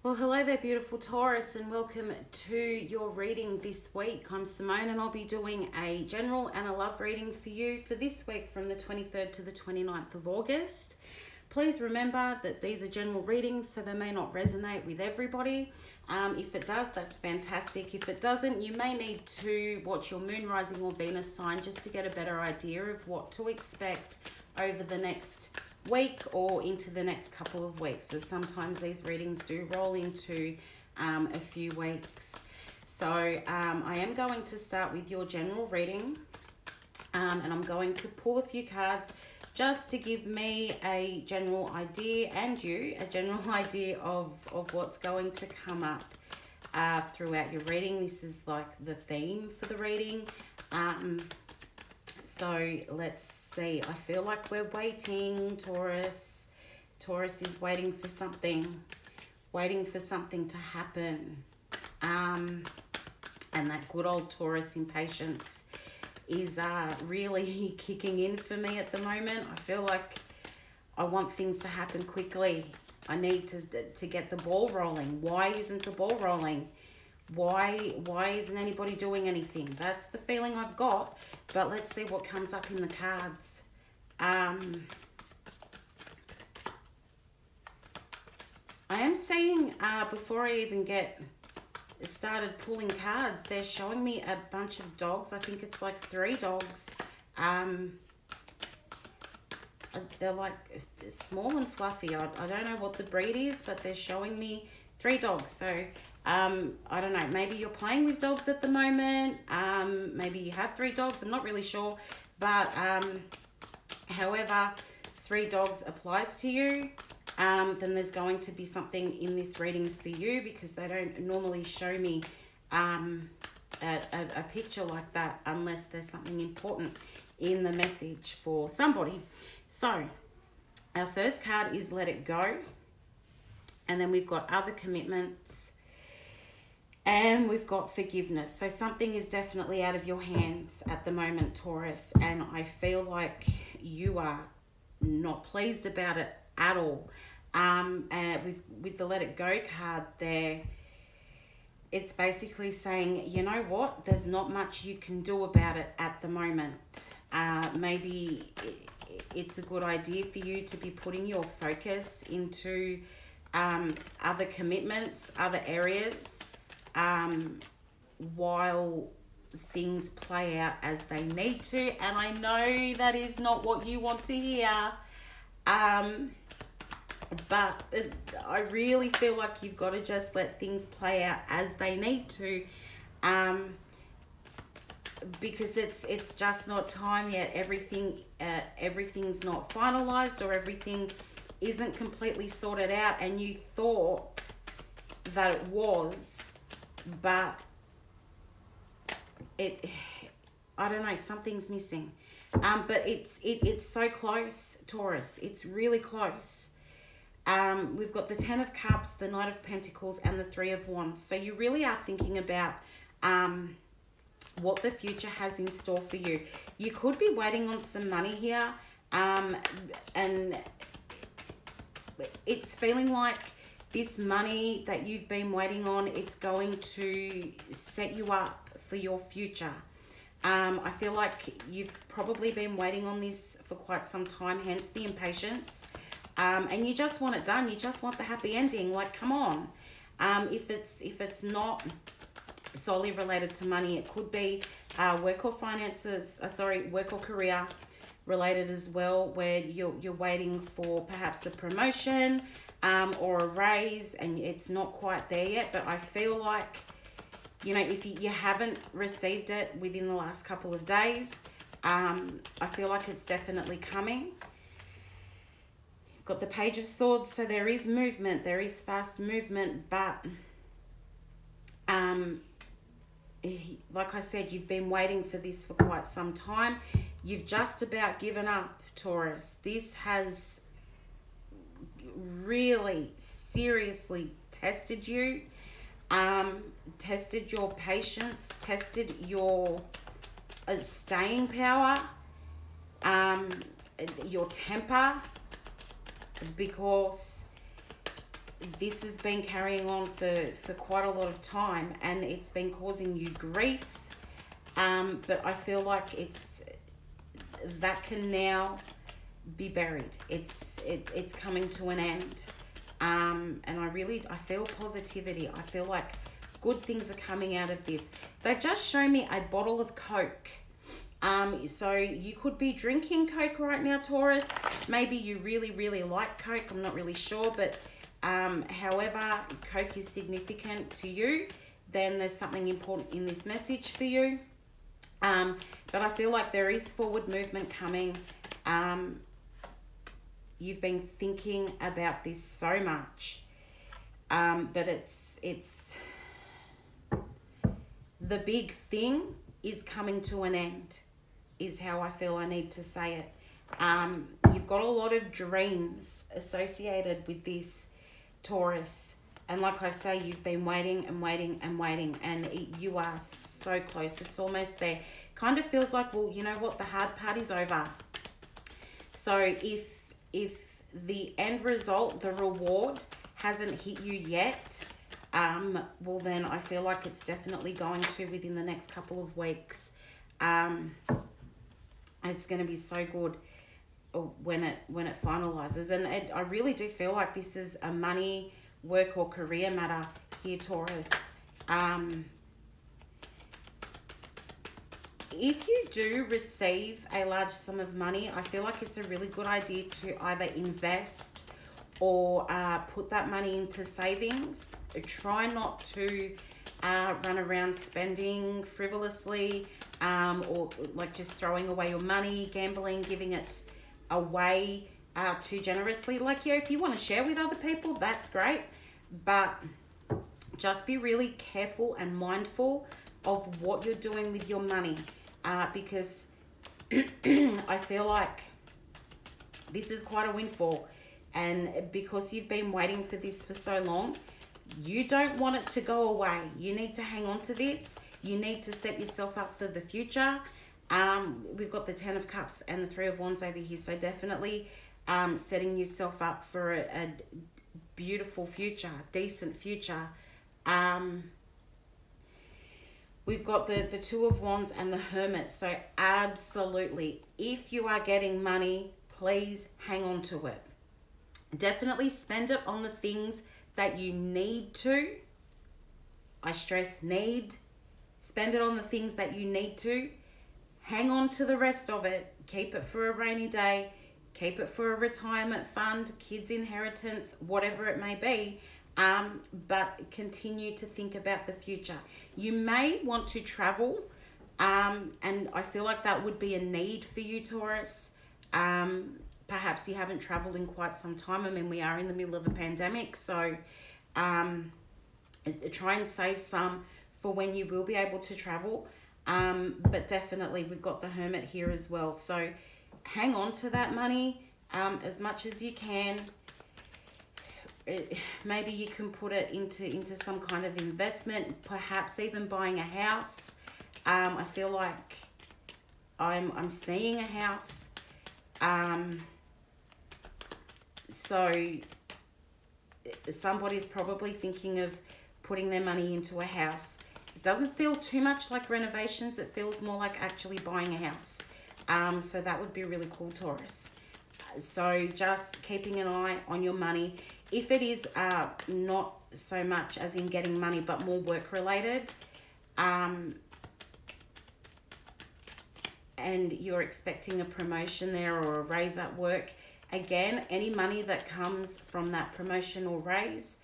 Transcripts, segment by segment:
Well, hello there, beautiful Taurus, and welcome to your reading this week. I'm Simone, and I'll be doing a general and a love reading for you for this week from the 23rd to the 29th of August. Please remember that these are general readings, so they may not resonate with everybody. If it does, that's fantastic. If it doesn't, you may need to watch your moon, rising, or Venus sign just to get a better idea of what to expect over the next week or into the next couple of weeks, as sometimes these readings do roll into a few weeks. So I am going to start with your general reading, and I'm going to pull a few cards just to give me a general idea and you a general idea of what's going to come up throughout your reading. This is like the theme for the reading. So let's see. I feel like we're waiting, Taurus. Taurus is waiting for something to happen. And that good old Taurus impatience is really kicking in for me at the moment. I feel like I want things to happen quickly. I need to get the ball rolling. Why isn't the ball rolling? Why isn't anybody doing anything? That's the feeling I've got. But let's see what comes up in the cards. I am seeing, before I even get started pulling cards, they're showing me a bunch of dogs. I think it's like 3 dogs. They're like small and fluffy. I don't know what the breed is, but they're showing me 3 dogs. So I don't know, maybe you're playing with dogs at the moment. Maybe you have 3 dogs. I'm not really sure. But however 3 dogs applies to you, then there's going to be something in this reading for you, because they don't normally show me a picture like that unless there's something important in the message for somebody. So our first card is Let It Go. And then we've got Other Commitments. And we've got Forgiveness. So something is definitely out of your hands at the moment, Taurus. And I feel like you are not pleased about it at all. And with the Let It Go card there, it's basically saying, you know what, there's not much you can do about it at the moment. Maybe it's a good idea for you to be putting your focus into other commitments, other areas, while things play out as they need to. And I know that is not what you want to hear, but I really feel like you've got to just let things play out as they need to, because it's just not time yet. Everything's not finalized, or everything isn't completely sorted out, and you thought that it was, but I don't know, something's missing. But it's so close, Taurus. It's really close. We've got the 10 of Cups, the Knight of Pentacles, and the 3 of Wands. So you really are thinking about what the future has in store for you. You could be waiting on some money here, and it's feeling like this money that you've been waiting on, it's going to set you up for your future. I feel like you've probably been waiting on this for quite some time, hence the impatience. And you just want it done. You just want the happy ending. Like, come on. If it's not solely related to money, it could be work or work or career related as well, where you're waiting for perhaps a promotion or a raise, and it's not quite there yet. But I feel like, you know, if you haven't received it within the last couple of days, I feel like it's definitely coming. You've got the Page of Swords, so there is movement, there is fast movement, but like I said, you've been waiting for this for quite some time. You've just about given up, Taurus. This has really seriously tested you, tested your patience, tested your staying power, your temper, because this has been carrying on for quite a lot of time, and it's been causing you grief. But I feel like that can now be buried. It's coming to an end. And I feel positivity. I feel like good things are coming out of this. They've just shown me a bottle of Coke. So you could be drinking Coke right now, Taurus. Maybe you really, really like Coke. I'm not really sure, but however Coke is significant to you, then there's something important in this message for you. But I feel like there is forward movement coming. You've been thinking about this so much, but it's the big thing is coming to an end, is how I feel I need to say it. You've got a lot of dreams associated with this, Taurus. And like I say, you've been waiting and waiting and waiting, and you are so close. It's almost there. Kind of feels like, well, you know what? The hard part is over. So if the end result, the reward, hasn't hit you yet, well, then I feel like it's definitely going to within the next couple of weeks. It's going to be so good when it finalizes. And I really do feel like this is a money, work or career matter here, Taurus. If you do receive a large sum of money, I feel like it's a really good idea to either invest or put that money into savings. Try not to run around spending frivolously, or like just throwing away your money, gambling, giving it away too generously. Like, yeah, if you want to share with other people, that's great, but just be really careful and mindful of what you're doing with your money, because I feel like this is quite a windfall, and because you've been waiting for this for so long, you don't want it to go away. You need to hang on to this. You need to set yourself up for the future. We've got the 10 of Cups and the 3 of Wands over here, so definitely setting yourself up for a beautiful future, decent future. We've got the 2 of Wands and the Hermit, so absolutely, if you are getting money, please hang on to it. Definitely spend it on the things that you need to. I stress need. Spend it on the things that you need to. Hang on to the rest of it. Keep it for a rainy day. Keep it for a retirement fund, kids' inheritance, whatever it may be. But continue to think about the future. You may want to travel, and I feel like that would be a need for you, Taurus. Perhaps you haven't traveled in quite some time. I mean, we are in the middle of a pandemic, so try and save some for when you will be able to travel. But definitely we've got the Hermit here as well. So hang on to that money as much as you can. Maybe you can put it into some kind of investment, perhaps even buying a house. I feel like I'm seeing a house. So somebody's probably thinking of putting their money into a house. It doesn't feel too much like renovations. It feels more like actually buying a house. So that would be really cool, Taurus. So just keeping an eye on your money. If it is not so much as in getting money, but more work related, and you're expecting a promotion there or a raise at work, again, any money that comes from that promotion or raise,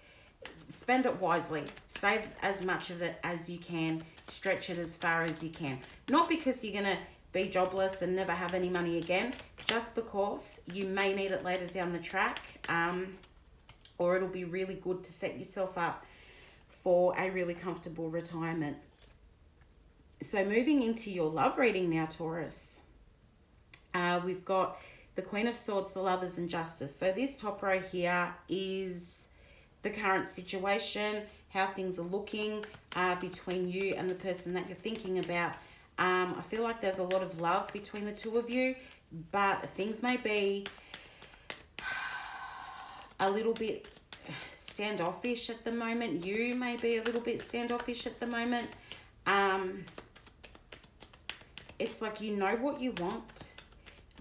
spend it wisely. Save as much of it as you can. Stretch it as far as you can. Not because you're going to be jobless and never have any money again, just because you may need it later down the track, or it'll be really good to set yourself up for a really comfortable retirement. So moving into your love reading now, Taurus, we've got the Queen of Swords, the Lovers, and Justice. So this top row here is the current situation, how things are looking between you and the person that you're thinking about. I feel like there's a lot of love between the two of you, but things may be a little bit standoffish at the moment. You may be a little bit standoffish at the moment. It's like you know what you want,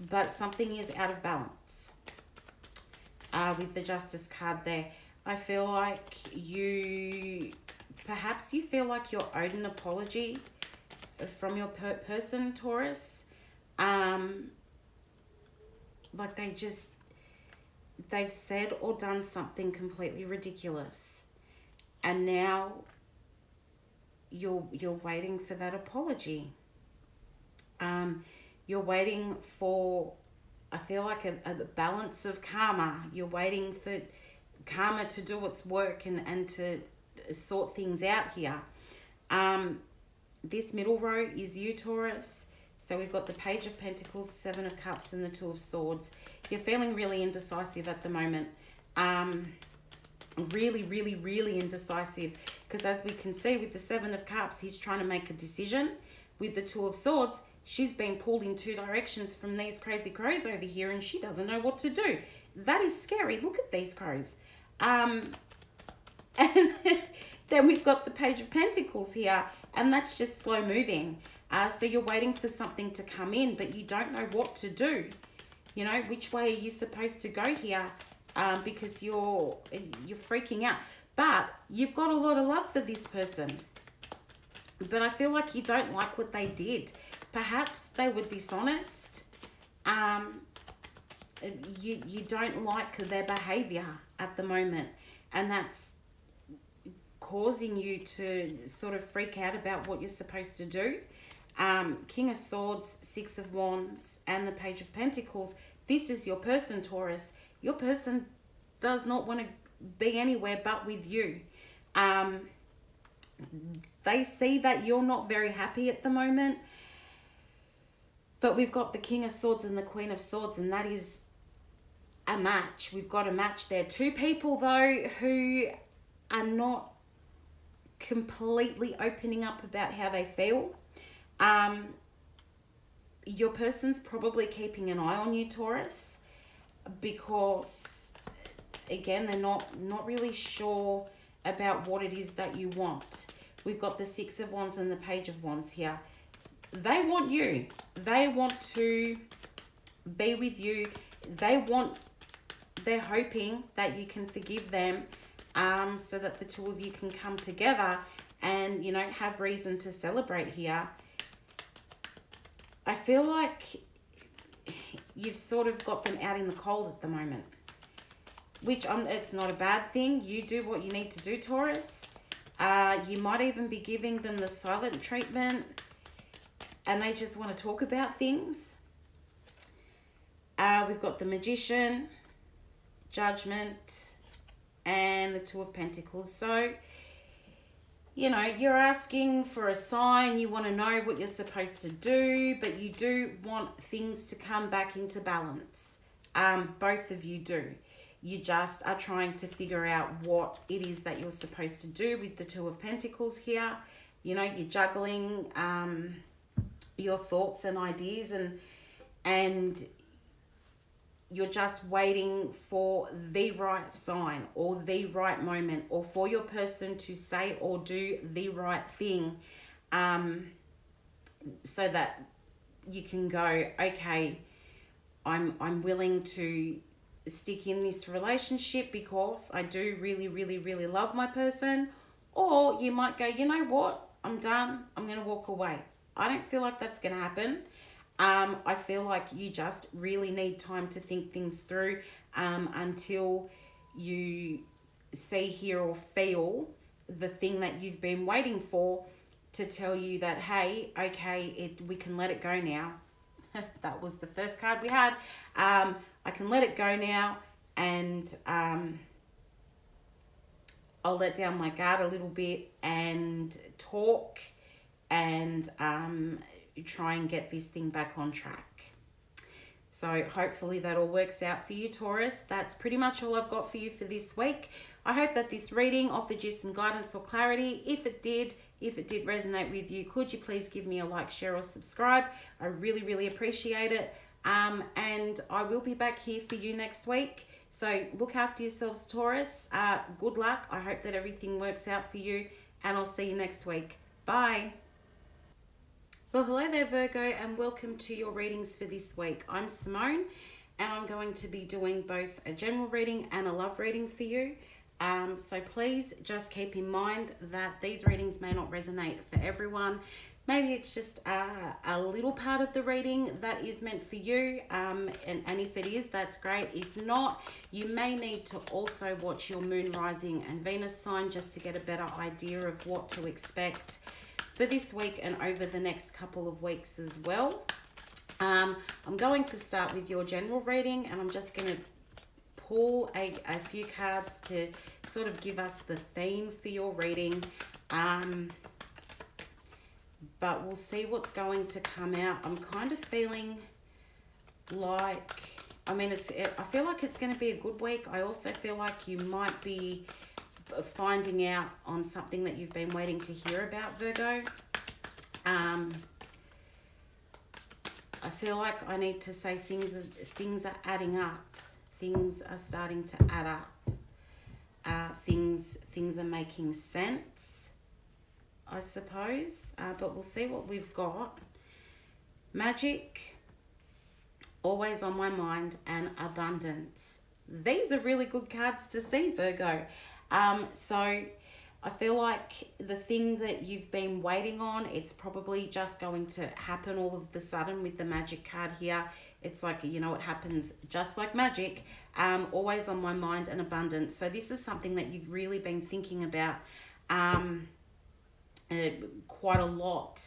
but something is out of balance. With the Justice card there, I feel like perhaps you feel like you're owed an apology from your person, Taurus. Like they've said or done something completely ridiculous, and now you're waiting for that apology. You're waiting for, I feel like a balance of karma. You're waiting for karma to do its work and to sort things out here. This middle row is you, Taurus. So we've got the Page of Pentacles, Seven of Cups, and the Two of Swords. You're feeling really indecisive at the moment. Really, really, really indecisive. Because as we can see with the Seven of Cups, he's trying to make a decision. With the Two of Swords, she's being pulled in two directions from these crazy crows over here, and she doesn't know what to do. That is scary. Look at these crows. And then we've got the Page of Pentacles here, and that's just slow moving. So you're waiting for something to come in, but you don't know what to do. You know, which way are you supposed to go here? Because you're freaking out. But you've got a lot of love for this person. But I feel like you don't like what they did. Perhaps they were dishonest. You don't like their behavior at the moment. And that's causing you to sort of freak out about what you're supposed to do. King of Swords, Six of Wands, and the Page of Pentacles. This is your person, Taurus. Your person does not want to be anywhere but with you. They see that you're not very happy at the moment. But we've got the King of Swords and the Queen of Swords, and that is a match. We've got a match there. Two people, though, who are not completely opening up about how they feel. Your person's probably keeping an eye on you, Taurus, because again, they're not really sure about what it is that you want. We've got the Six of Wands and the Page of Wands here. They want you. They want to be with you. They're hoping that you can forgive them, so that the two of you can come together and, you know, have reason to celebrate here. I feel like you've sort of got them out in the cold at the moment, which it's not a bad thing. You do what you need to do, Taurus. You might even be giving them the silent treatment, and they just want to talk about things. We've got the Magician, Judgment, and the Two of Pentacles. So, you know, you're asking for a sign. You want to know what you're supposed to do, but you do want things to come back into balance. Both of you do. You just are trying to figure out what it is that you're supposed to do with the Two of Pentacles here. You know, you're juggling your thoughts and ideas, and you're just waiting for the right sign or the right moment, or for your person to say or do the right thing, so that you can go, okay, I'm willing to stick in this relationship because I do really, really, really love my person. Or you might go, you know what, I'm done, I'm going to walk away. I don't feel like that's going to happen. I feel like you just really need time to think things through, until you see, hear, or feel the thing that you've been waiting for to tell you that, hey, okay, we can let it go now. That was the first card we had. I can let it go now, and I'll let down my guard a little bit and talk and try and get this thing back on track. So hopefully that all works out for you, Taurus. That's pretty much all I've got for you for this week. I hope that this reading offered you some guidance or clarity. If it did resonate with you, could you please give me a like, share, or subscribe? I really, really appreciate it. And I will be back here for you next week. So look after yourselves, Taurus. Good luck. I hope that everything works out for you, and I'll see you next week. Bye. Well, hello there, Virgo, and welcome to your readings for this week. I'm Simone, and I'm going to be doing both a general reading and a love reading for you. So please just keep in mind that these readings may not resonate for everyone. Maybe it's just a little part of the reading that is meant for you, and if it is, that's great. If not, you may need to also watch your moon, rising and Venus sign just to get a better idea of what to expect for this week and over the next couple of weeks as well. I'm going to start with your general reading, and I'm just going to pull a few cards to sort of give us the theme for your reading. But we'll see what's going to come out. I'm kind of feeling like, I feel like it's going to be a good week. I also feel like you might be finding out on something that you've been waiting to hear about, Virgo. I feel like I need to say things are adding up. Things are starting to add up. Things are making sense, I suppose. But we'll see what we've got. Magic, always on my mind, and abundance. These are really good cards to see, Virgo. So I feel like the thing that you've been waiting on, it's probably just going to happen all of the sudden with the magic card here. It's like, it happens just like magic. Always on my mind, and abundance. So this is something that you've really been thinking about quite a lot.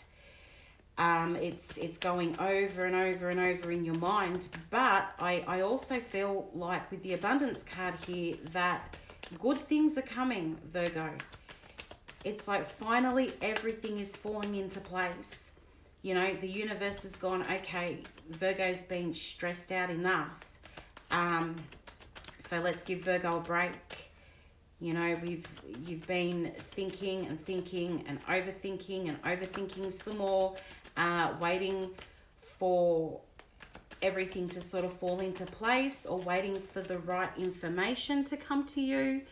It's going over and over and over in your mind. But I also feel like with the abundance card here that good things are coming, Virgo. It's like finally everything is falling into place. The universe has gone, okay, Virgo's been stressed out enough. So let's give Virgo a break. You've been thinking and thinking and overthinking some more, waiting for everything to sort of fall into place, or waiting for the right information to come to you.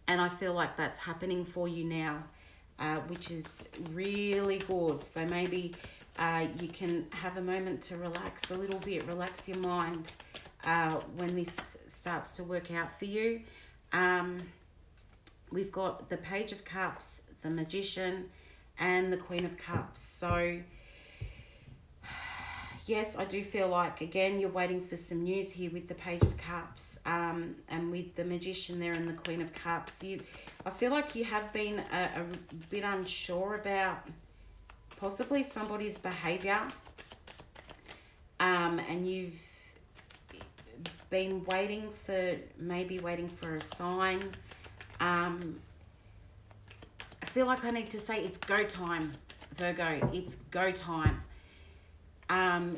And I feel like that's happening for you now, which is really good. So maybe you can have a moment to relax a little bit, relax your mind when this starts to work out for you. We've got the Page of Cups, the Magician, and the Queen of Cups. So yes, I do feel like, again, you're waiting for some news here with the Page of Cups, and with the Magician there and the Queen of Cups. I feel like you have been a bit unsure about possibly somebody's behaviour, and you've been waiting for a sign. I feel like I need to say it's go time, Virgo. It's go time.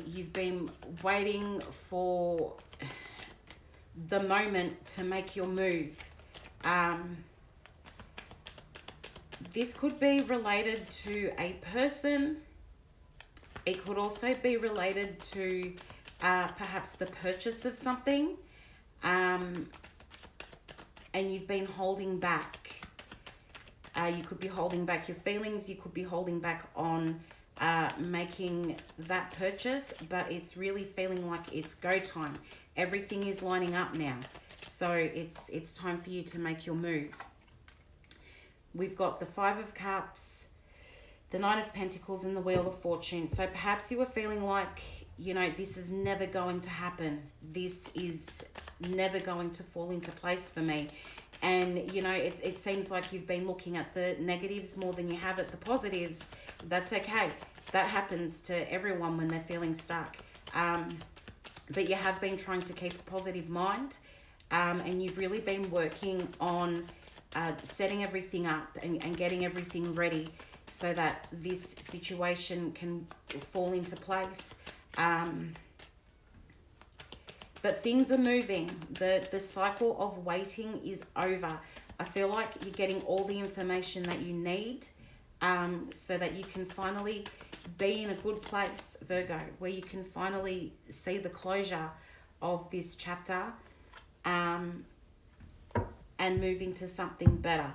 You've been waiting for the moment to make your move. This could be related to a person. It could also be related to perhaps the purchase of something. And you've been holding back. You could be holding back your feelings. You could be holding back on making that purchase, but it's really feeling like it's go time. Everything is lining up now, so it's time for you to make your move. We've got the Five of Cups, the Nine of Pentacles, and the Wheel of Fortune. So perhaps you were feeling like, this is never going to happen. This is never going to fall into place for me. And, it seems like you've been looking at the negatives more than you have at the positives. That's okay. That happens to everyone when they're feeling stuck. But you have been trying to keep a positive mind. And you've really been working on setting everything up and getting everything ready so that this situation can fall into place. But things are moving. The cycle of waiting is over. I feel like you're getting all the information that you need so that you can finally be in a good place, Virgo, where you can finally see the closure of this chapter and moving to something better.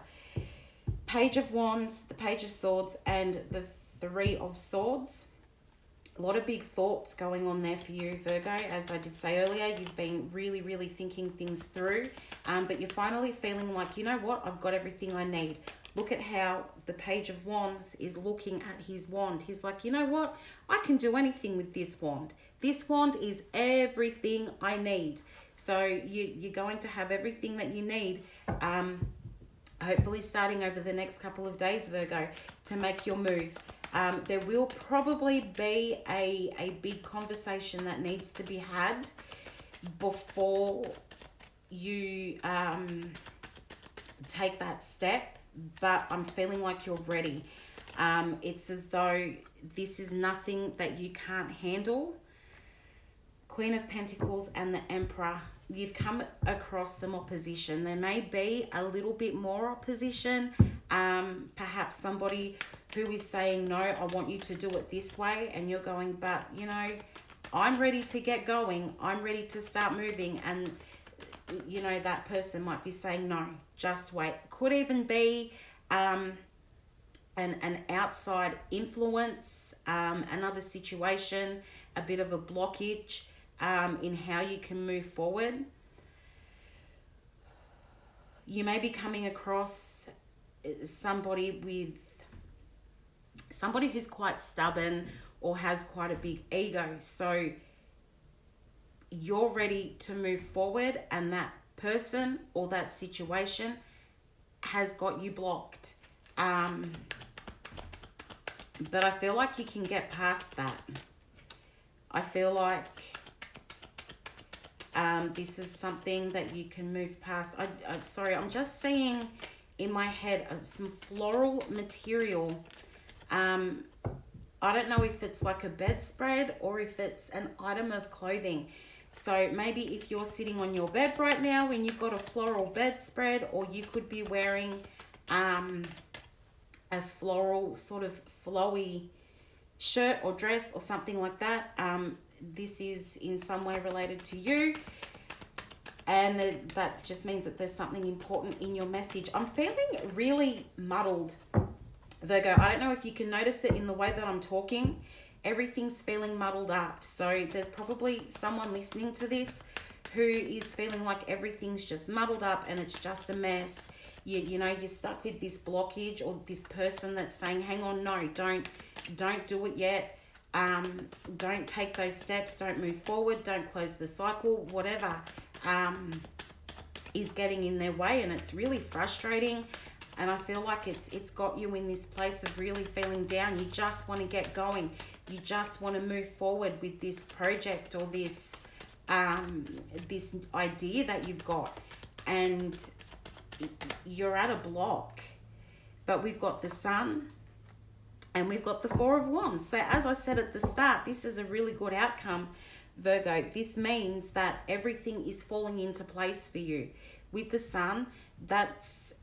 Page of Wands, the Page of Swords, and the Three of Swords. A lot of big thoughts going on there for you, Virgo. As I did say earlier, you've been really, really thinking things through. But you're finally feeling like, you know what? I've got everything I need. Look at how the Page of Wands is looking at his wand. He's like, you know what? I can do anything with this wand. This wand is everything I need. So you're going to have everything that you need, hopefully starting over the next couple of days, Virgo, to make your move. There will probably be a big conversation that needs to be had before you take that step, but I'm feeling like you're ready. It's as though this is nothing that you can't handle. Queen of Pentacles and the Emperor. You've come across some opposition. There may be a little bit more opposition. Perhaps somebody who is saying, no, I want you to do it this way. And you're going, but, you know, I'm ready to get going. I'm ready to start moving. And, you know, that person might be saying, no, just wait. Could even be an outside influence, another situation, a bit of a blockage in how you can move forward. You may be coming across somebody who's quite stubborn or has quite a big ego. So you're ready to move forward, and that person or that situation has got you blocked. But I feel like you can get past that. I feel like this is something that you can move past. I'm just seeing in my head some floral material. I don't know if it's like a bedspread or if it's an item of clothing. So maybe if you're sitting on your bed right now and you've got a floral bedspread, or you could be wearing a floral sort of flowy shirt or dress or something like that. This is in some way related to you, and that just means that there's something important in your message. I'm feeling really muddled, Virgo. I don't know if you can notice it in the way that I'm talking. Everything's feeling muddled up. So there's probably someone listening to this who is feeling like everything's just muddled up and it's just a mess. You know, you're stuck with this blockage, or this person that's saying, hang on, no, don't do it yet. Don't take those steps, don't move forward, don't close the cycle, whatever is getting in their way, and it's really frustrating. And I feel like it's got you in this place of really feeling down. You just want to get going. You just want to move forward with this project or this this idea that you've got, and you're at a block. But we've got the Sun and we've got the Four of Wands. So as I said at the start, this is a really good outcome, Virgo. This means that everything is falling into place for you. With the Sun, that's,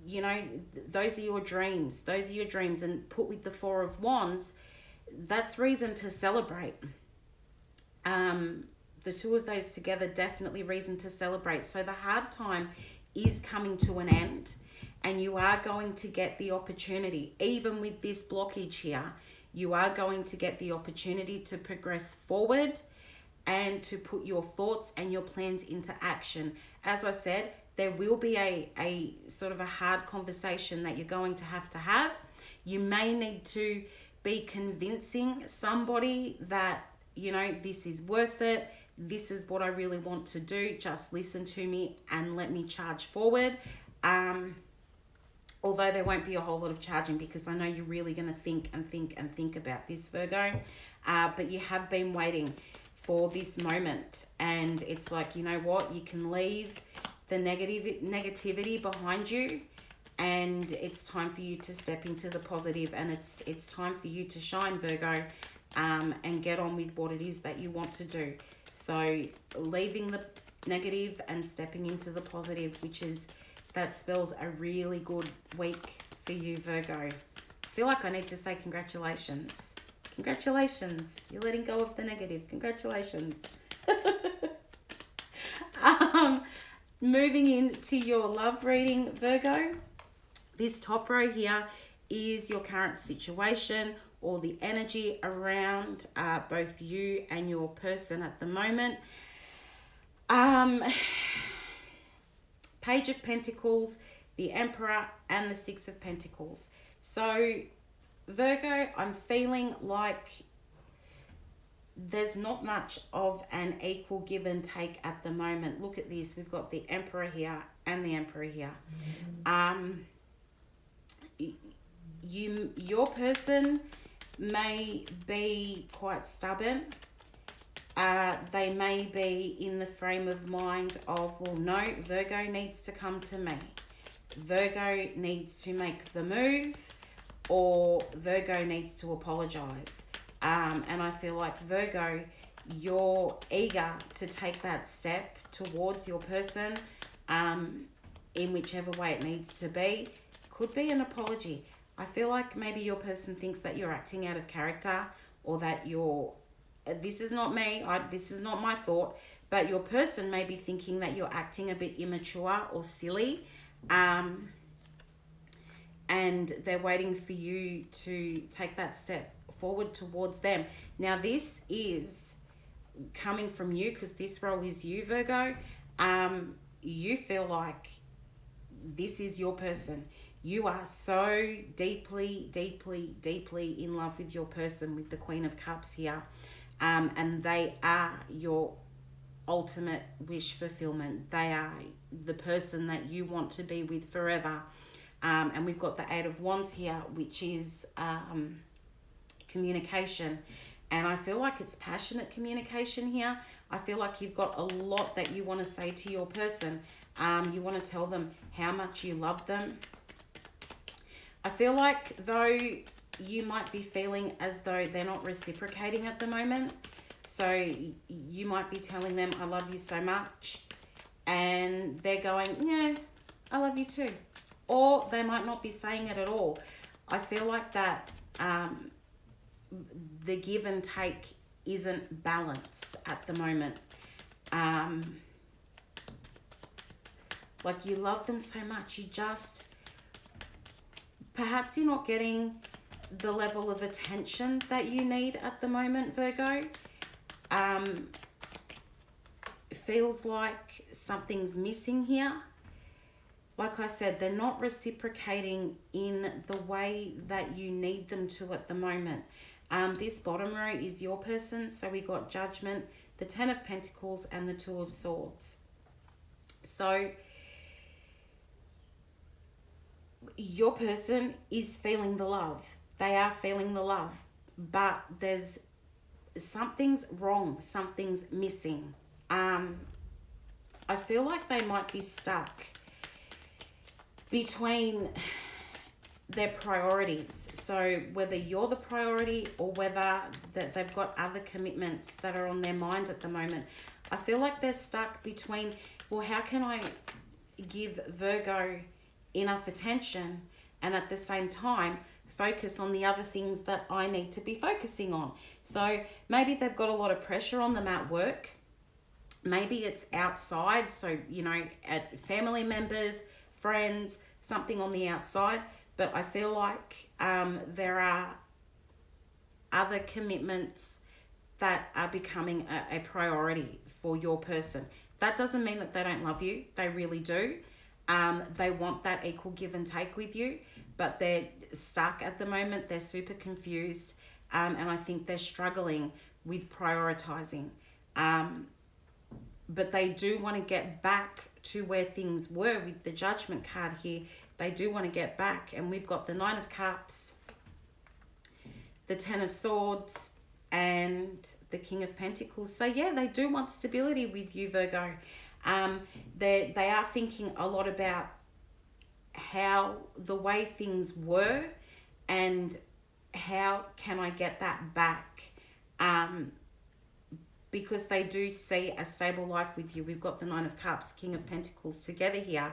you know, those are your dreams. Those are your dreams. And put with the Four of Wands, that's reason to celebrate. The two of those together, definitely reason to celebrate. So the hard time is coming to an end, and you are going to get the opportunity. Even with this blockage here, you are going to get the opportunity to progress forward and to put your thoughts and your plans into action. As I said, there will be a sort of a hard conversation that you're going to have. You may need to be convincing somebody that, you know, this is worth it. This is what I really want to do. Just listen to me and let me charge forward. Although there won't be a whole lot of charging, because I know you're really going to think about this, Virgo. But you have been waiting for this moment, and it's like, you know what? You can leave the negativity behind you, and it's time for you to step into the positive, and it's time for you to shine, Virgo, and get on with what it is that you want to do. So leaving the negative and stepping into the positive, that spells a really good week for you, Virgo. I feel like I need to say congratulations. Congratulations. You're letting go of the negative. Congratulations. Moving into your love reading, Virgo. This top row here is your current situation or the energy around both you and your person at the moment. Page of Pentacles, the Emperor, and the Six of Pentacles. So, Virgo, I'm feeling like there's not much of an equal give and take at the moment. Look at this. We've got the Emperor here and the Emperor here. Your person may be quite stubborn. They may be in the frame of mind of, well, no, Virgo needs to come to me. Virgo needs to make the move, or Virgo needs to apologize. And I feel like, Virgo, you're eager to take that step towards your person in whichever way it needs to be. Could be an apology. I feel like maybe your person thinks that you're acting out of character, or that you're, this is not me, this is not my thought, but your person may be thinking that you're acting a bit immature or silly, and they're waiting for you to take that step forward towards them. Now, this is coming from you, because this role is you, Virgo. You feel like this is your person. You are so deeply, deeply, deeply in love with your person, with the Queen of Cups here. And they are your ultimate wish fulfillment. They are the person that you want to be with forever. And we've got the Eight of Wands here, which is communication. And I feel like it's passionate communication here. I feel like you've got a lot that you want to say to your person. You want to tell them how much you love them. I feel like, though, you might be feeling as though they're not reciprocating at the moment. So you might be telling them, I love you so much. And they're going, yeah, I love you too. Or they might not be saying it at all. I feel like that the give and take isn't balanced at the moment. Like, you love them so much, you just, perhaps you're not getting the level of attention that you need at the moment, Virgo. It feels like something's missing here. Like I said, they're not reciprocating in the way that you need them to at the moment. This bottom row is your person. So we got Judgment, the Ten of Pentacles, and the Two of Swords. So your person is feeling the love. They are feeling the love. But there's something's wrong. Something's missing. I feel like they might be stuck between their priorities. So whether you're the priority or whether that they've got other commitments that are on their mind at the moment. I feel like they're stuck between, well, how can I give Virgo enough attention and at the same time focus on the other things that I need to be focusing on? So maybe they've got a lot of pressure on them at work. Maybe it's outside, so, you know, at family members, friends, something on the outside. But I feel like there are other commitments that are becoming a priority for your person. That doesn't mean that they don't love you. They really do. They want that equal give and take with you, but they're stuck at the moment. They're super confused, and I think they're struggling with prioritizing. But they do want to get back to where things were with the Judgment card here. They do want to get back. And we've got the Nine of Cups, the Ten of Swords, and the King of Pentacles. So yeah, they do want stability with you, Virgo. They are thinking a lot about how the way things were and how can I get that back. Because they do see a stable life with you. We've got the Nine of Cups, King of Pentacles together here.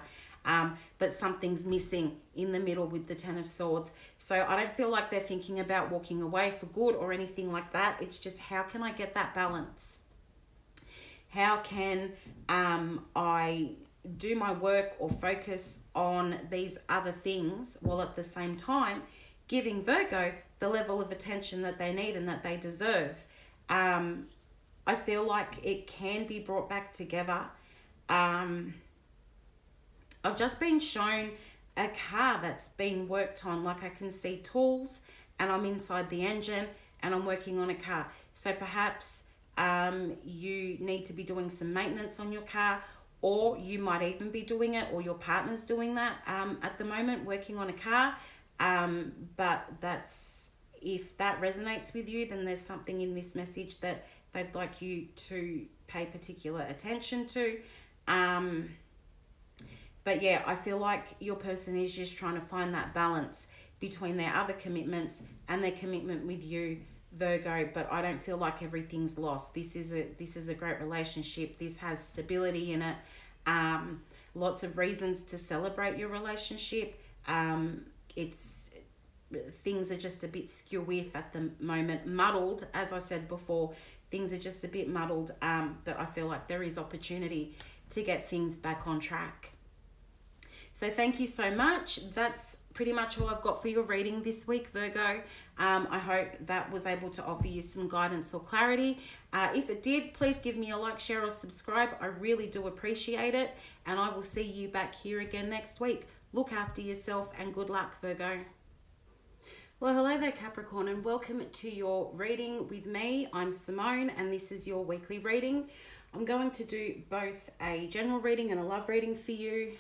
But something's missing in the middle with the Ten of Swords. So I don't feel like they're thinking about walking away for good or anything like that. It's just, how can I get that balance? How can I do my work or focus on these other things while at the same time giving Virgo the level of attention that they need and that they deserve? I feel like it can be brought back together. I've just been shown a car that's been worked on. Like I can see tools and I'm inside the engine and I'm working on a car. So perhaps you need to be doing some maintenance on your car, or you might even be doing it, or your partner's doing that at the moment, working on a car. But if that resonates with you, then there's something in this message that they'd like you to pay particular attention to. But yeah, I feel like your person is just trying to find that balance between their other commitments and their commitment with you, Virgo. But I don't feel like everything's lost. This is a great relationship. This has stability in it. Lots of reasons to celebrate your relationship. Things are just a bit skew-with at the moment, muddled, as I said before. Things are just a bit muddled, but I feel like there is opportunity to get things back on track. So thank you so much. That's pretty much all I've got for your reading this week, Virgo. I hope that was able to offer you some guidance or clarity. If it did, please give me a like, share, or subscribe. I really do appreciate it. And I will see you back here again next week. Look after yourself and good luck, Virgo. Well, hello there, Capricorn, and welcome to your reading with me. I'm Simone, and this is your weekly reading. I'm going to do both a general reading and a love reading for you.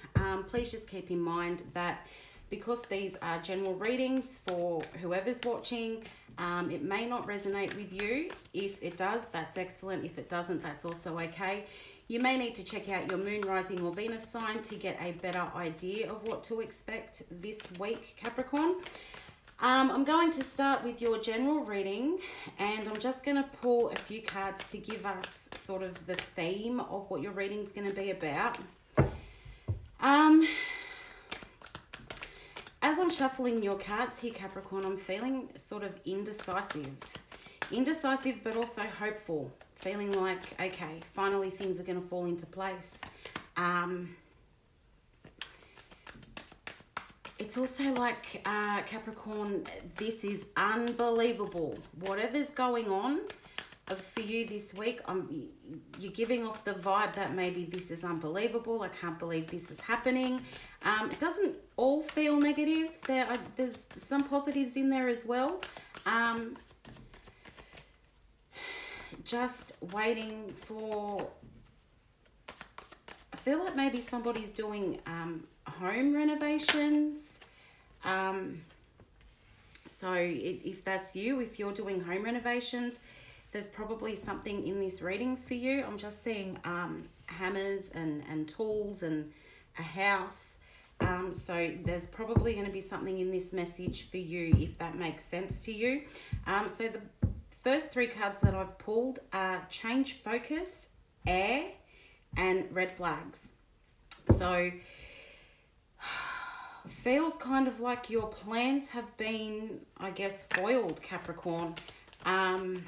Please just keep in mind that because these are general readings for whoever's watching, it may not resonate with you. If it does, that's excellent. If it doesn't, that's also okay. You may need to check out your moon, rising, or Venus sign to get a better idea of what to expect this week, Capricorn. I'm going to start with your general reading, and I'm just going to pull a few cards to give us sort of the theme of what your reading is going to be about. As I'm shuffling your cards here, Capricorn, I'm feeling sort of indecisive, but also hopeful, feeling like, okay, finally things are going to fall into place. It's also like, Capricorn, this is unbelievable. Whatever's going on for you this week, you're giving off the vibe that maybe this is unbelievable. I can't believe this is happening. It doesn't all feel negative. There's some positives in there as well. Just waiting for... I feel like maybe somebody's doing home renovations. So if that's you, if you're doing home renovations, there's probably something in this reading for you. I'm just seeing hammers and tools and a house. So there's probably going to be something in this message for you, if that makes sense to you. So the first three cards that I've pulled are change focus, air, and red flags. So feels kind of like your plans have been, I guess, foiled, Capricorn. And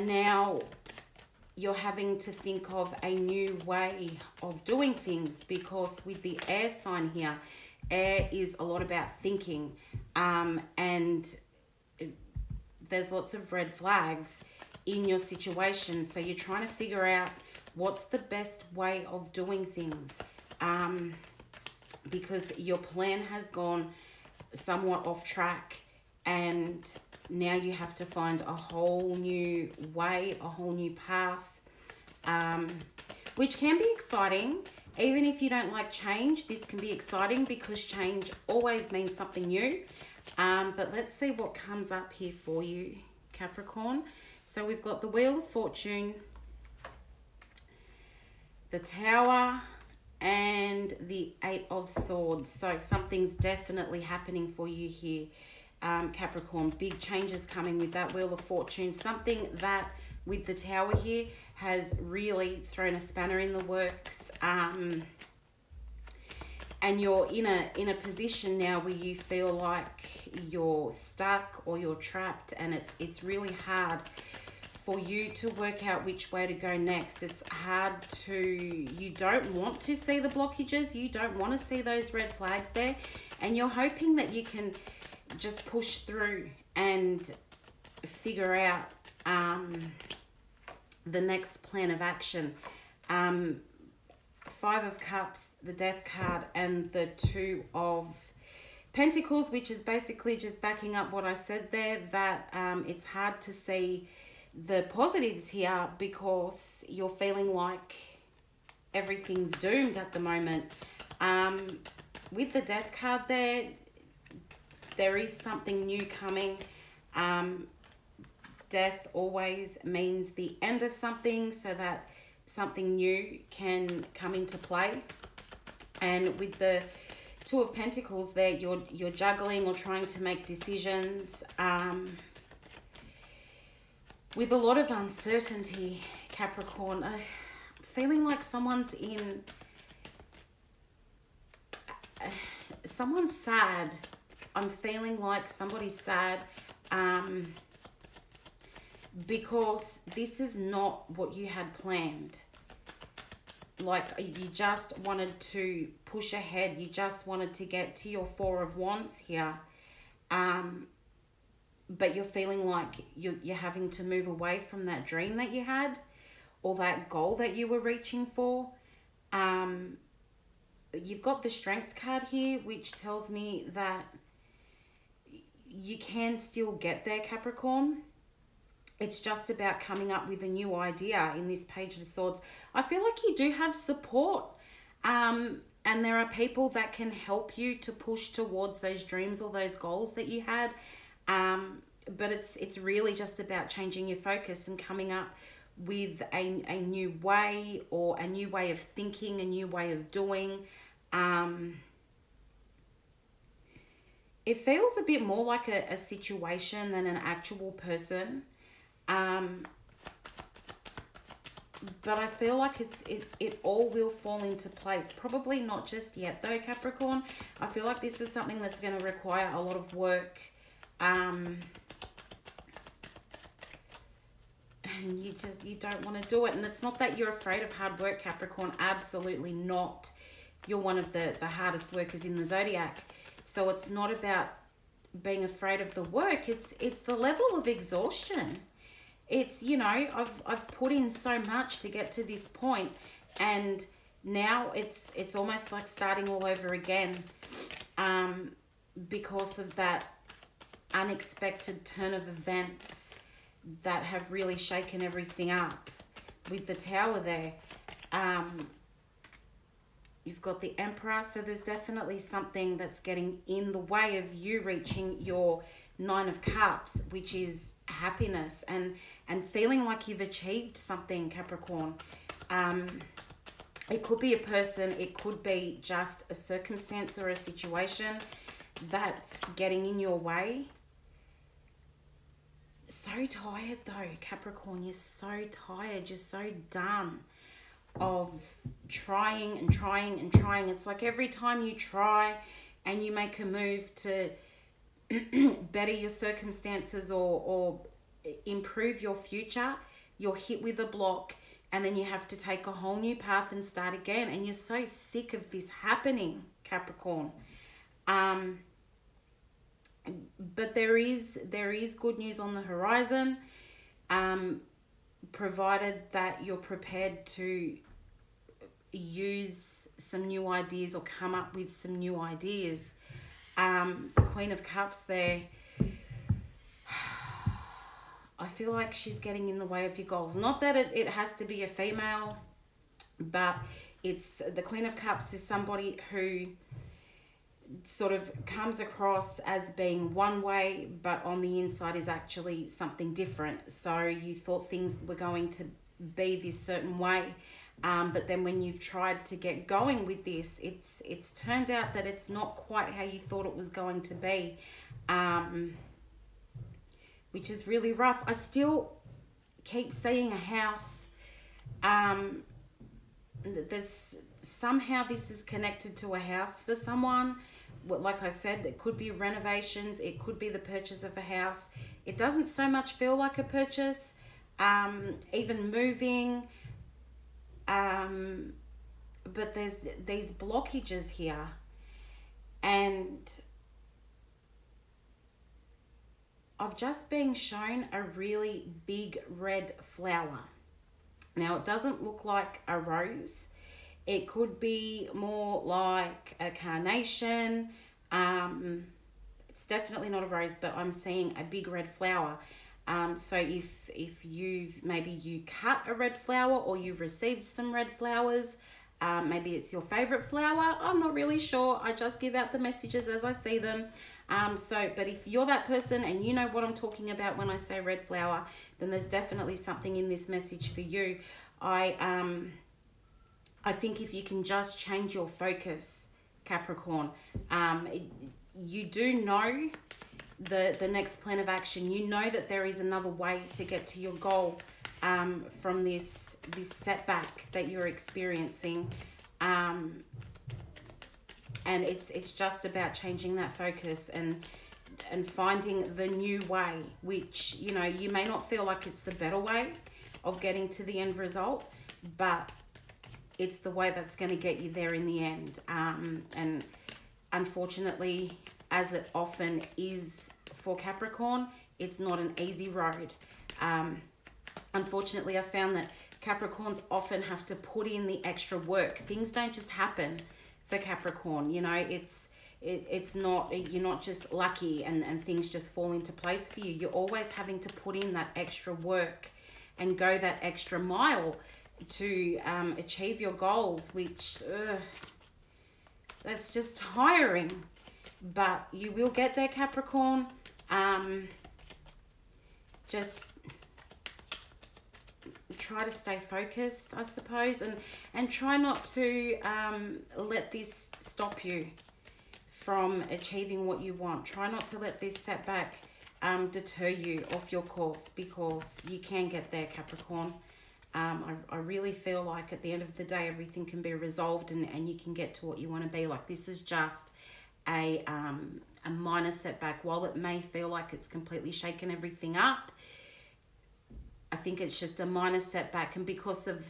now you're having to think of a new way of doing things, because with the air sign here, air is a lot about thinking. And there's lots of red flags in your situation. So you're trying to figure out what's the best way of doing things, because your plan has gone somewhat off track, and now you have to find a whole new way, a whole new path, which can be exciting. Even if you don't like change, this can be exciting because change always means something new. But let's see what comes up here for you, Capricorn. So we've got the Wheel of Fortune, the Tower, and the Eight of Swords. So something's definitely happening for you here, Capricorn. Big changes coming with that Wheel of Fortune. Something that with the Tower here has really thrown a spanner in the works. And you're in a position now where you feel like you're stuck or you're trapped, and it's really hard for you to work out which way to go next. It's hard to, you don't want to see the blockages, you don't want to see those red flags there, and you're hoping that you can just push through and figure out the next plan of action. Five of Cups, the Death card, and the Two of Pentacles, which is basically just backing up what I said there, that it's hard to see the positives here because you're feeling like everything's doomed at the moment. With the Death card there is something new coming. Death always means the end of something, so that something new can come into play. And with the Two of Pentacles there, you're juggling or trying to make decisions with a lot of uncertainty, Capricorn. Feeling like someone's sad. I'm feeling like somebody's sad because this is not what you had planned. Like, you just wanted to push ahead. You just wanted to get to your Four of Wands here. But you're feeling like you're having to move away from that dream that you had, or that goal that you were reaching for. You've got the Strength card here, which tells me that you can still get there, Capricorn. It's just about coming up with a new idea in this Page of Swords. I feel like you do have support. And there are people that can help you to push towards those dreams or those goals that you had. But it's really just about changing your focus and coming up with a new way, or a new way of thinking, a new way of doing. It feels a bit more like a situation than an actual person. But I feel like it all will fall into place. Probably not just yet though, Capricorn. I feel like this is something that's going to require a lot of work. And you don't want to do it. And it's not that you're afraid of hard work, Capricorn. Absolutely not. You're one of the hardest workers in the zodiac. So it's not about being afraid of the work. It's the level of exhaustion. It's, you know, I've put in so much to get to this point, and now it's almost like starting all over again, because of that unexpected turn of events that have really shaken everything up. With the Tower there, you've got the Emperor, so there's definitely something that's getting in the way of you reaching your Nine of Cups, which is happiness and feeling like you've achieved something, Capricorn. It could be a person, it could be just a circumstance or a situation that's getting in your way. So tired though, Capricorn. You're so tired. You're so done of trying and trying and trying. It's like every time you try and you make a move to better your circumstances or improve your future, you're hit with a block, and then you have to take a whole new path and start again. And you're so sick of this happening, Capricorn. But there is good news on the horizon, provided that you're prepared to use some new ideas or come up with some new ideas. The Queen of Cups there, I feel like she's getting in the way of your goals. Not that it has to be a female, but it's the Queen of Cups is somebody who sort of comes across as being one way, but on the inside is actually something different. So you thought things were going to be this certain way, but then when you've tried to get going with this, it's turned out that it's not quite how you thought it was going to be, which is really rough. I still keep seeing a house. There's somehow this is connected to a house for someone. Like I said, it could be renovations, it could be the purchase of a house. It doesn't so much feel like a purchase, even moving. But there's these blockages here, and I've just been shown a really big red flower. Now, it doesn't look like a rose. It could be more like a carnation. It's definitely not a rose, but I'm seeing a big red flower. So if you cut a red flower, or you received some red flowers, maybe it's your favorite flower. I'm not really sure. I just give out the messages as I see them. But if you're that person and you know what I'm talking about when I say red flower, then there's definitely something in this message for you. I think if you can just change your focus, Capricorn, you do know the next plan of action. You know that there is another way to get to your goal from this setback that you're experiencing, and it's just about changing that focus and finding the new way, which, you know, you may not feel like it's the better way of getting to the end result, but it's the way that's going to get you there in the end. And unfortunately, as it often is for Capricorn, it's not an easy road. Unfortunately, I found that Capricorns often have to put in the extra work. Things don't just happen for Capricorn. You know, it's not, you're not just lucky and things just fall into place for you. You're always having to put in that extra work and go that extra mile to achieve your goals, which that's just tiring. But you will get there, Capricorn. Just try to stay focused, I suppose, and try not to let this stop you from achieving what you want. Try not to let this setback deter you off your course, because you can get there, Capricorn. I really feel like at the end of the day, everything can be resolved and you can get to what you want to be. Like, this is just a minor setback. While it may feel like it's completely shaken everything up, I think it's just a minor setback, and because of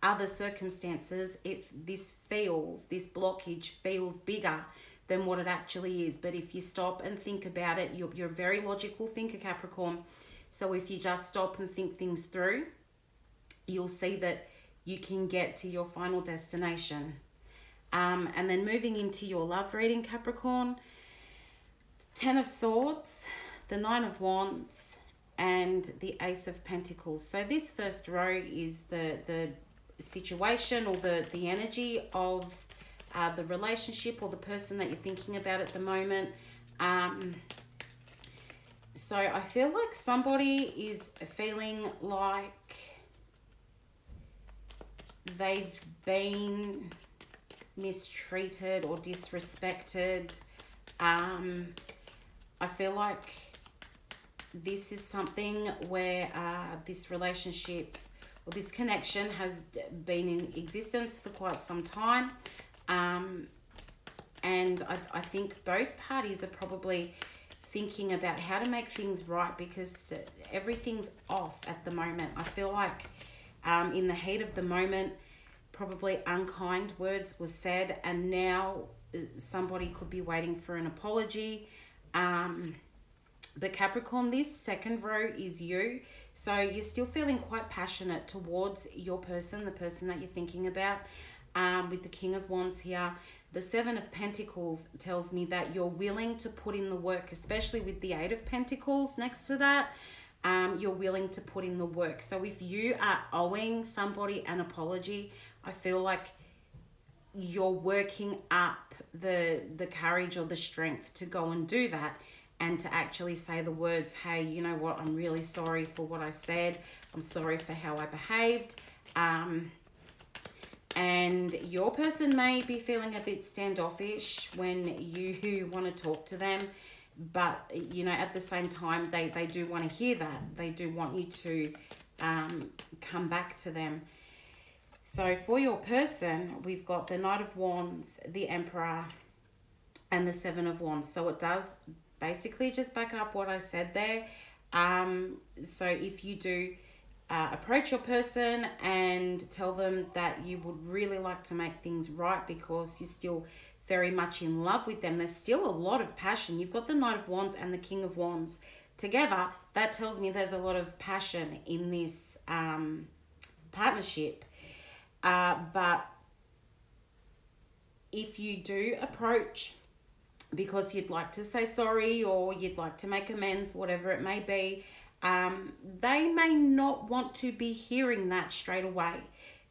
other circumstances, this blockage feels bigger than what it actually is. But if you stop and think about it, you're a very logical thinker, Capricorn. So if you just stop and think things through, you'll see that you can get to your final destination. And then moving into your love reading, Capricorn, 10 of Swords, the 9 of Wands, and the Ace of Pentacles. So this first row is the situation, or the energy of the relationship or the person that you're thinking about at the moment. So I feel like somebody is feeling like they've been mistreated or disrespected. I feel like this is something where this relationship or this connection has been in existence for quite some time. And I think both parties are probably thinking about how to make things right, because everything's off at the moment. I feel like in the heat of the moment, probably unkind words were said, and now somebody could be waiting for an apology. But Capricorn, this second row is you. So you're still feeling quite passionate towards your person, the person that you're thinking about. With the King of Wands here, the 7 of Pentacles tells me that you're willing to put in the work, especially with the 8 of Pentacles next to that. You're willing to put in the work. So if you are owing somebody an apology, I feel like you're working up the courage or the strength to go and do that, and to actually say the words, hey, you know what, I'm really sorry for what I said. I'm sorry for how I behaved. And your person may be feeling a bit standoffish when you want to talk to them. But, you know, at the same time, they do want to hear that. They do want you to come back to them. So for your person, we've got the Knight of Wands, the Emperor, and the 7 of Wands. So it does basically just back up what I said there. So if you do approach your person and tell them that you would really like to make things right because you're still very much in love with them. There's still a lot of passion. You've got the Knight of Wands and the King of Wands together. That tells me there's a lot of passion in this partnership. But if you do approach because you'd like to say sorry or you'd like to make amends, whatever it may be, they may not want to be hearing that straight away.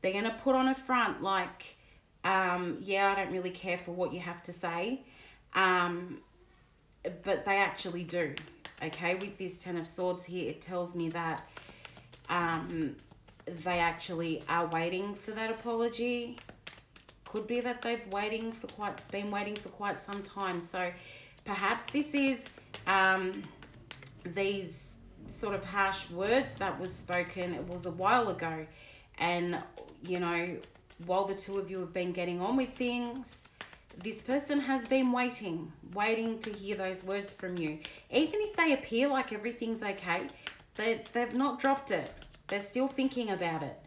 They're going to put on a front like, yeah, I don't really care for what you have to say. But they actually do. Okay, with this Ten of Swords here, it tells me that they actually are waiting for that apology. Could be that they've been waiting for quite some time. So perhaps this is these sort of harsh words that was spoken. It was a while ago, and you know, while the two of you have been getting on with things, this person has been waiting to hear those words from you. Even if they appear like everything's okay, they've not dropped it. They're still thinking about it.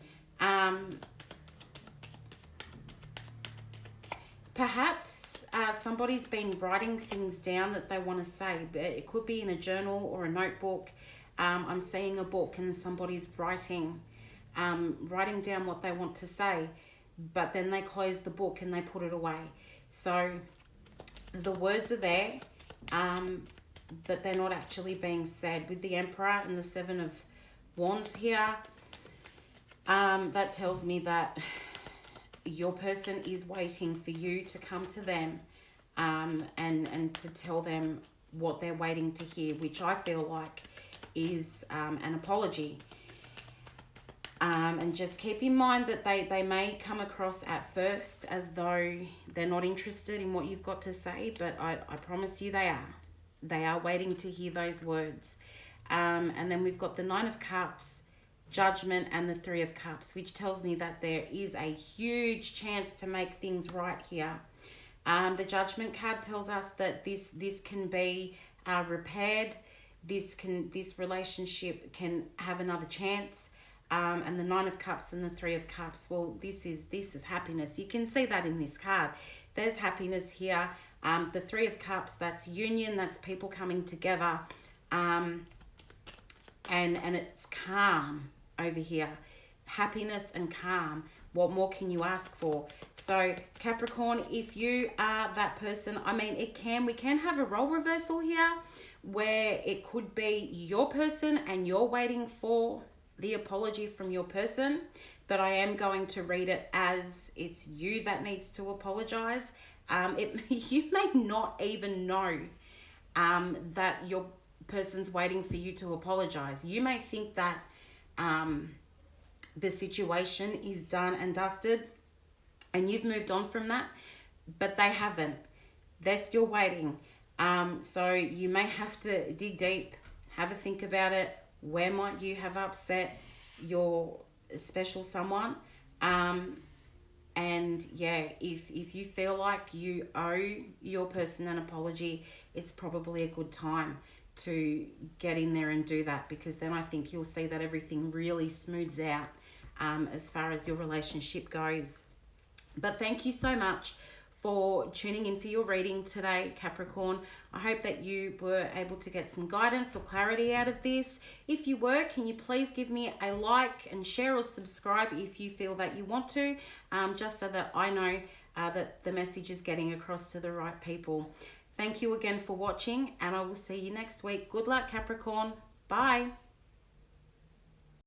Perhaps somebody's been writing things down that they want to say. But it could be in a journal or a notebook. I'm seeing a book and somebody's writing down what they want to say. But then they close the book and they put it away. So the words are there, but they're not actually being said. With the Emperor and the Seven of Wands here, that tells me that your person is waiting for you to come to them and to tell them what they're waiting to hear, which I feel like is an apology. And just keep in mind that they may come across at first as though they're not interested in what you've got to say, but I promise you they are. They are waiting to hear those words. And then we've got the Nine of Cups, Judgment, and the Three of Cups, which tells me that there is a huge chance to make things right here. The Judgment card tells us that this can be repaired. This relationship can have another chance. And the Nine of Cups and the Three of Cups, well, this is happiness. You can see that in this card. There's happiness here. The Three of Cups, that's union, that's people coming together. And it's calm over here. Happiness and calm. What more can you ask for? So Capricorn, if you are that person, I mean, we can have a role reversal here where it could be your person and you're waiting for the apology from your person, but I am going to read it as it's you that needs to apologize. You may not even know that your person's waiting for you to apologize. You may think that the situation is done and dusted and you've moved on from that, but they haven't. They're still waiting. So you may have to dig deep, have a think about it. Where might you have upset your special someone? And yeah, if you feel like you owe your person an apology, it's probably a good time to get in there and do that, because then I think you'll see that everything really smooths out as far as your relationship goes. But thank you so much for tuning in for your reading today, Capricorn. I hope that you were able to get some guidance or clarity out of this. If you were, can you please give me a like and share or subscribe if you feel that you want to, just so that I know that the message is getting across to the right people. Thank you again for watching, and I will see you next week. Good luck, Capricorn. Bye.